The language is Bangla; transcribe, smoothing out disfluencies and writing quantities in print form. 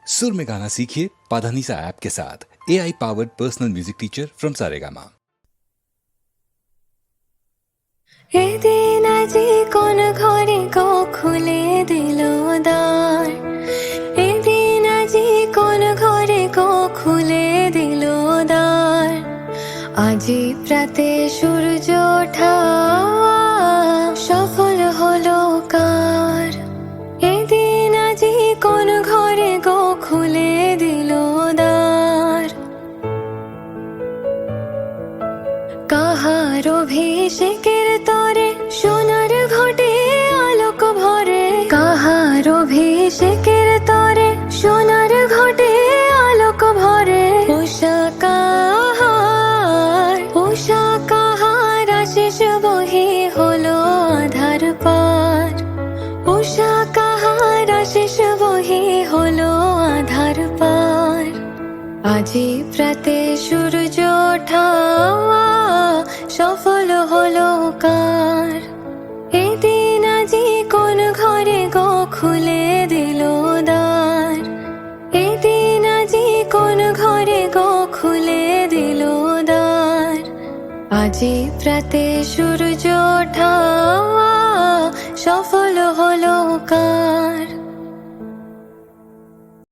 सुर में गाना सीखिए पाधानीसा ऐप के साथ। AI powered personal music teacher from Saregama. এদিন আজি কোন ঘরে গো খুলে দিল দ্বার, এদিন আজি কোন ঘরে গো খুলে দিল দ্বার। আজি প্রাতে সূর্য ওঠা সফল হলো কার, এদিন আজি কোন ঘরে গো খুলে দিল দ্বার। কাহার অভিষেকের তরে সোনার ঘটে আলোক ভরে, কাহার অভিষেকের তরে সোনার ঘটে আলোক ভরে। উষা কাহার আশিস বহি হলো আধার পার, উষা কাহার আশিস বহি হলো আধার পার। আজি প্রাতে সূর্য ওঠা সফল হলো কার, এদিন আজি কোন ঘরে গো খুলে দিল দ্বার, এদিন আজি কোন ঘরে গো খুলে দিল দ্বার। আজি প্রাতে সূর্য ওঠা সফল হলো কার।